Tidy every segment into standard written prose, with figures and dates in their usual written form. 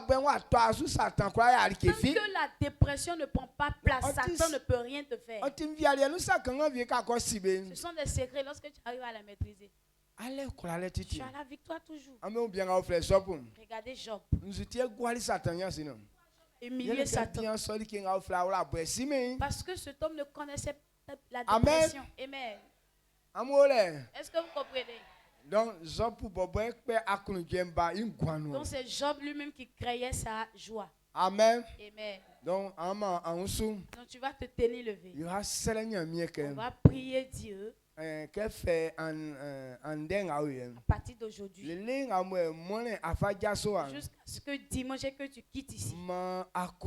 que la dépression ne prend pas place, Satan ne peut rien te faire. Ce sont des secrets lorsque tu arrives à la maîtriser. Tu as la victoire toujours. Regardez Job. Humilier Satan. Parce que cet homme ne connaissait pas la dépression. Amen. Est-ce que vous comprenez? Donc c'est Job lui-même qui créait sa joie. Amen. Amen. Donc tu vas te tenir levé. On va prier Dieu. À partir d'aujourd'hui, jusqu'à ce que dimanche que tu quittes ici, alors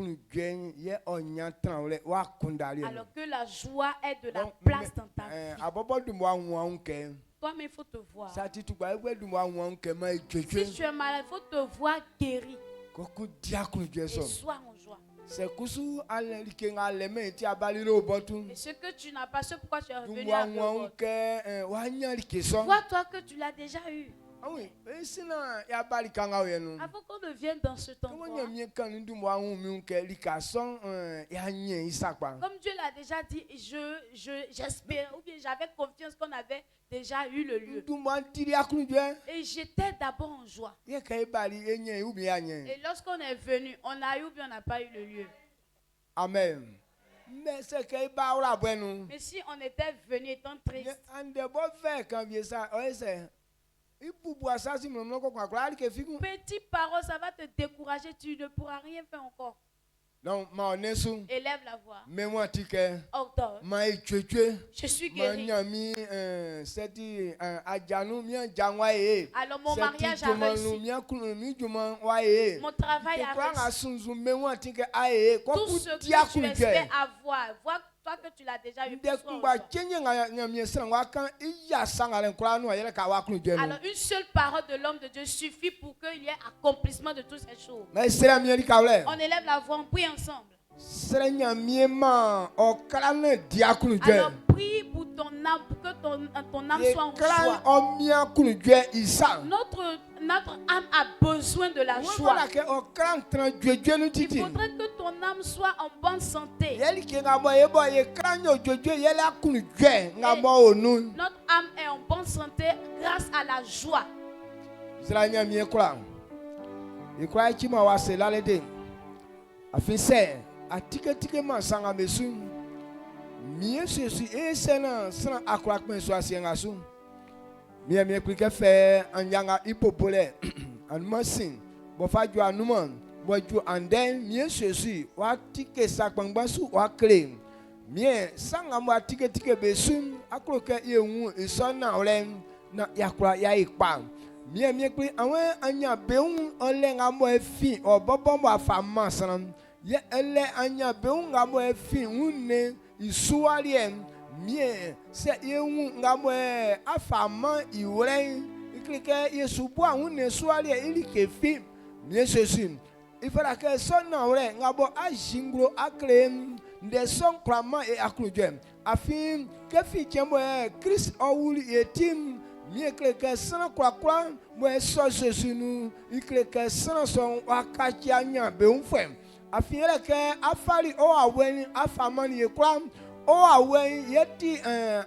que la joie est de la place dans ta vie. Toi-même, il faut te voir. Si tu es malade, il faut te voir guéri. Et sois en joie. Et ce que tu n'as pas, c'est pourquoi tu es revenu à Rehoboth. Vois-toi que tu l'as déjà eu. Avant qu'on ne vienne dans ce temps, comme Dieu l'a déjà dit, j'espère, ou bien j'avais confiance qu'on avait déjà eu le lieu. Et j'étais d'abord en joie. Et lorsqu'on est venu, on a eu ou bien on n'a pas eu le lieu. Amen. Mais si on était venu étant triste, petit parole, ça va te décourager, tu ne pourras rien faire encore. Donc, élève la voix. Octobre. Je suis guéri. Alors mon mariage a réussi. Mon travail a réussi. Tout ce que tu espères avoir, vois toi que tu l'as déjà eu. Alors une seule parole de l'homme de Dieu suffit pour qu'il y ait accomplissement de toutes ces choses. On élève la voix, on prie ensemble. Alors prie pour ton âme, pour que ton âme soit en joie. Notre âme a besoin de la joie. Il faudrait que ton âme soit en bonne santé. Et notre âme est en bonne santé grâce à la joie. Il fera que son nom ngabo ajingro akle de son krama et akludem afin que fi tiembo Christ owuli etim mie que sana kwa mo so Jésus nous ikle que sana son wakati anya be unfem afin que afari o aweni afamani ekwa o awen yeti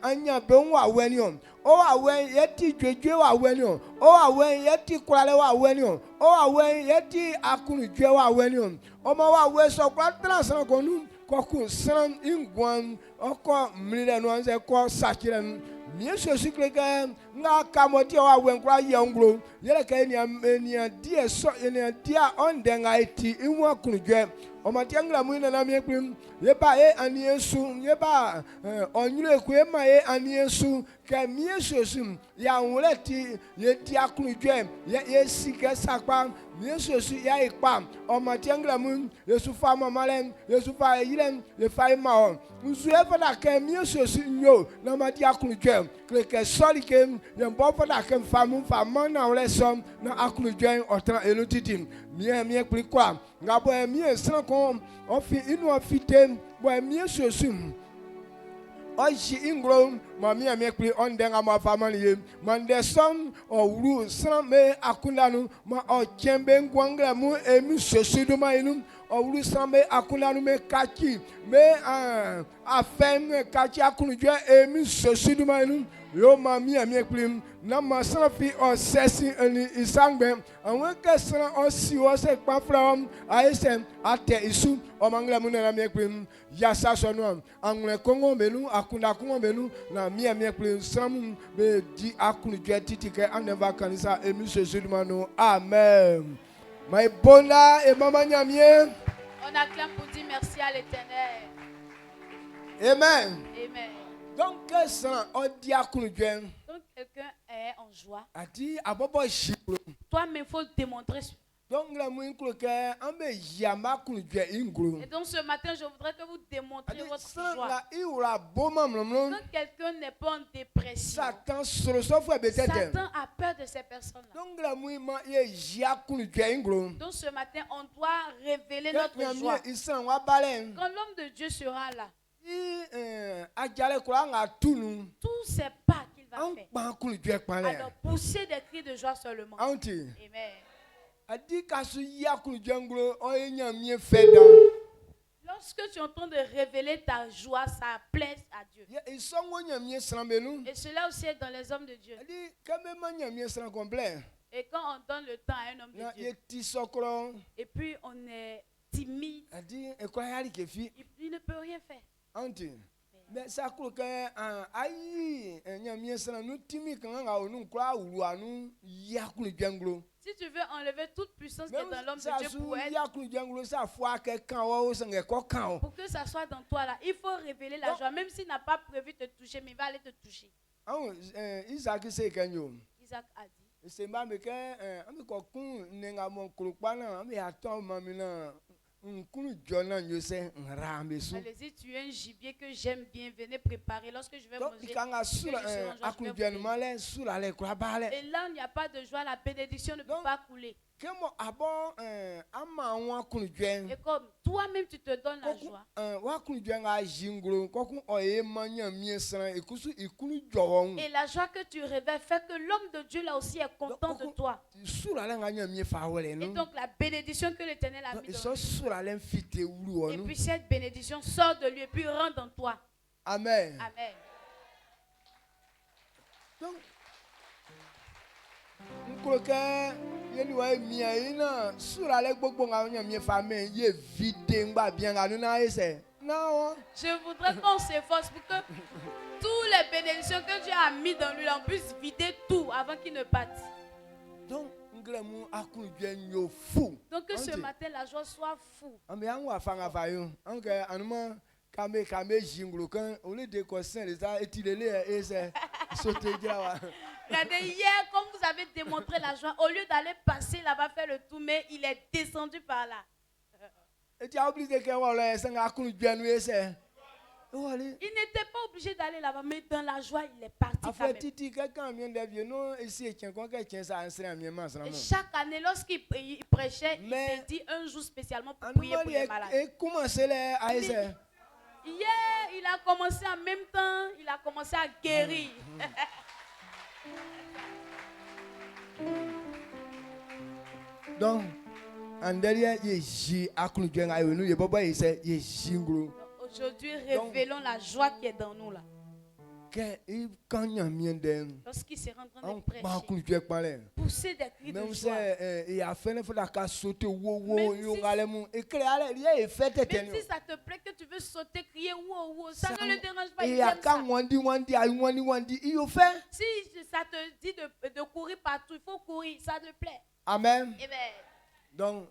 anya be un aweni on o awen yeti dwedwe wa aweni on o awen yeti kurale wa aweni on o awen yeti akunudwe wa aweni on o ma wa we so kwa transana konu koku san ingwan oko mlile no anse ko sakire mie Jésus kreke nga kamoti wa awen kwa yengro yele ka enia die so enia dia ondenga eti inwa akunudwe o ma tiangla mu na mi ekpim yeba ani Yesu yeba onyure ku ema ani Yesu ke mie Jésus ya nwleti ye ti akunudwe ye sike sakpa mie Jésus ya ipa o ma tiangla mu Yesu fa mamalen Yesu fa yilen le fa ma nzu e fada ke mie Jésus nyo na ma ti akunudwe kreke soli ke ye mbo fada ke famu fama na wle som na akunudwe otan elutitim mie kpli kwa ngabo mie san kon ofi inu ofite bo mie Jésus oji ingro Mami ame kuli on denga ma family mande som o wuru san me akunda nu ma o chembe ngwangla mu emi sosudu ma inu o wuru san me akunda nu me kachi me afem me kachi akunu je emi sosudu ma inu yo mami ame kuli na ma san fi o sesi eni isangbe awon ke san o si o se pa from aisen ate isu o mangla mu na ame kuli ya sa so no anwre kongo menu akunda kongo menu na mi kuli sam be di akunu je titike aneva kanisa emi sosudu ma no amen. My bonda et maman nyamie. On acclame pour dire merci à l'Éternel. Amen. Amen. Donc quelqu'un est en joie. a dit à Bobo Chibro. Toi-même, il faut le démontrer. Donc la et donc ce matin, je voudrais que vous démontriez votre joie. Quand quelqu'un n'est pas en dépression, Satan a peur de ces personnes-là. Donc ce matin, on doit révéler notre joie. Quand l'homme de Dieu sera là, tous ces pas qu'il va faire, alors poussez des cris de joie seulement. Amen. Lorsque tu es en train de révéler ta joie, ça plaît à Dieu. Et cela aussi est dans les hommes de Dieu. Et quand on donne le temps à un homme de Dieu, et puis on est timide, il ne peut rien faire. Mais ça coule que si tu veux enlever toute puissance qui est dans l'homme de Dieu pour que ça soit dans toi là, il faut révéler la joie, même s'il n'a pas prévu de te toucher, mais il va aller te toucher. Isaac a allez-y, tu es un gibier que j'aime bien, venez préparer. Lorsque je vais manger, et là, il n'y a pas de joie, la bénédiction ne peut pas couler. Et comme toi-même tu te donnes la joie, et la joie que tu révèles fait que l'homme de Dieu là aussi est content de toi. Et donc la bénédiction que l'Éternel a mis dans lui, et puis cette bénédiction sort de lui et puis rentre en toi. Amen. Amen. Donc, je voudrais qu'on s'efforce pour que toutes les bénédictions que Dieu a mis dans lui, on puisse vider tout avant qu'il ne parte. Donc que ce matin la joie soit fou. Regardez, hier, comme vous avez démontré la joie, au lieu d'aller passer là-bas faire le tour, mais il est descendu par là. Il n'était pas obligé d'aller là-bas, mais dans la joie, il est parti quand même. Et chaque année, lorsqu'il prêchait, il te dit un jour spécialement pour prier pour les malades. Hier, il a commencé en même temps, il a commencé à guérir. Donc, aujourd'hui, révélons la joie qui est dans nous là. Lorsqu'il s'est en train de prêcher, pousser des cris de joie. Même si ça te plaît que tu veux sauter, crier, wow, ça ne le dérange pas. Il aime ça. Si ça te dit de courir partout, il faut courir, ça te plaît. Amen. Amen. Donc,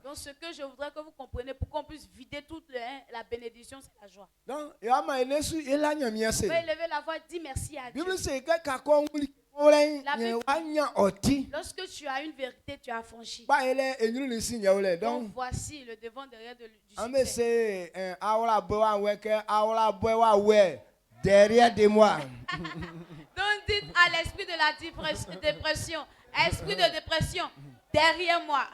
donc ce que je voudrais que vous compreniez, pour qu'on puisse vider toute la bénédiction, c'est la joie. Donc, élever la voix, dis merci à Dieu. Lorsque tu as une vérité, tu as franchi. Donc voici le devant derrière du succès. Derrière de moi. Donc dites à l'esprit de la dépression, esprit de dépression, derrière moi.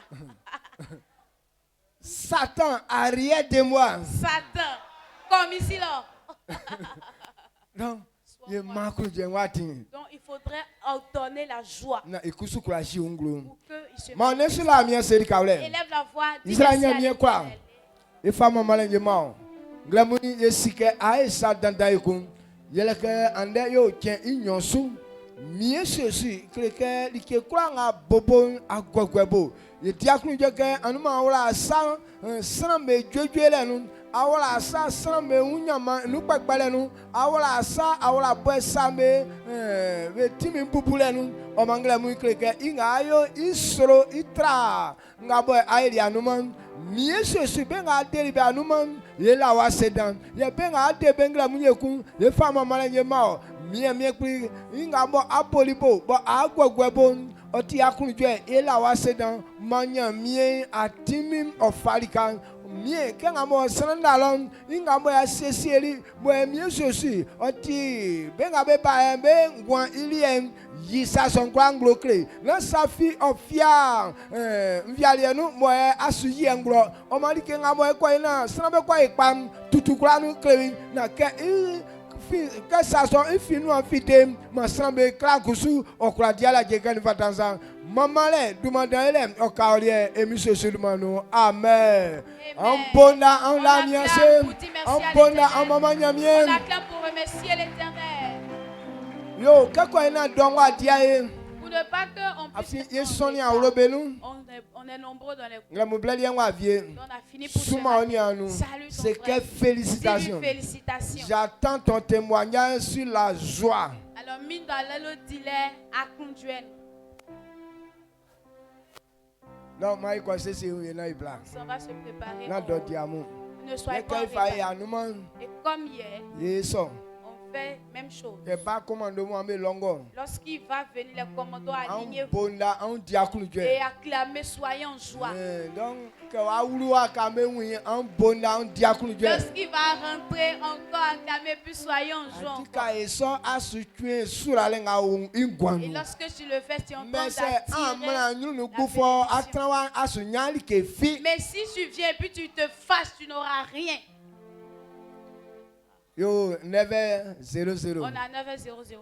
Satan, arrière de moi. Satan, comme ici là. Donc, il faudrait ordonner la joie. Pour que il se élève la voix. Dis awala asa sanme unyama nukpakpalenu awala asa awala boesambe vetimi bubulenu omanglemu kreke ingayo isro itra ngabo airi anuman miesu benga deribe anuman yela wasedan ye benga de bengla munyekun ye fama malanye mao mie kri ingabo apolibo bo agwagwebo oti akunjwe yela wasedan manya mie atimim ofalikan mie kenga mo sanandalon inga mo ya sesieli mo mie sosi oti benga be ba be ngwan ilien yisa son kwanglo kle na safi ofia mvialienu mo asuyi engro o mali kenga mo ko ina sanabe ko ipam tutukura nu kle na ke que ça soit infinu amphithéme ma semble klakusu okra diala jeken vatanza mamale dumandele okalie emission sulmano amen on bonda on la miase on bonda on mamanya mien on acclame pour remercier l'Éternel. Yo kako ina dongwa diae pour ne pas que on puisse on est nombreux dans les on a fini pour salut c'est quelle félicitations. J'attends ton témoignage sur la joie. Alors mine dans le délai à conduire. Non, moi je crois que c'est où il y a blanc. On va se préparer. Ne soyez pas et comme hier. On fait même chose. Lorsqu'il va venir, les commandos alignez-vous et acclamez, soyez en joie. Lorsqu'il va rentrer encore, acclamez, puis soyez en joie. Et lorsque tu le fais, tu entends d'attirer. Mais si tu viens et puis tu te fâches, tu n'auras rien. Yo, 9h00. On a 9h00.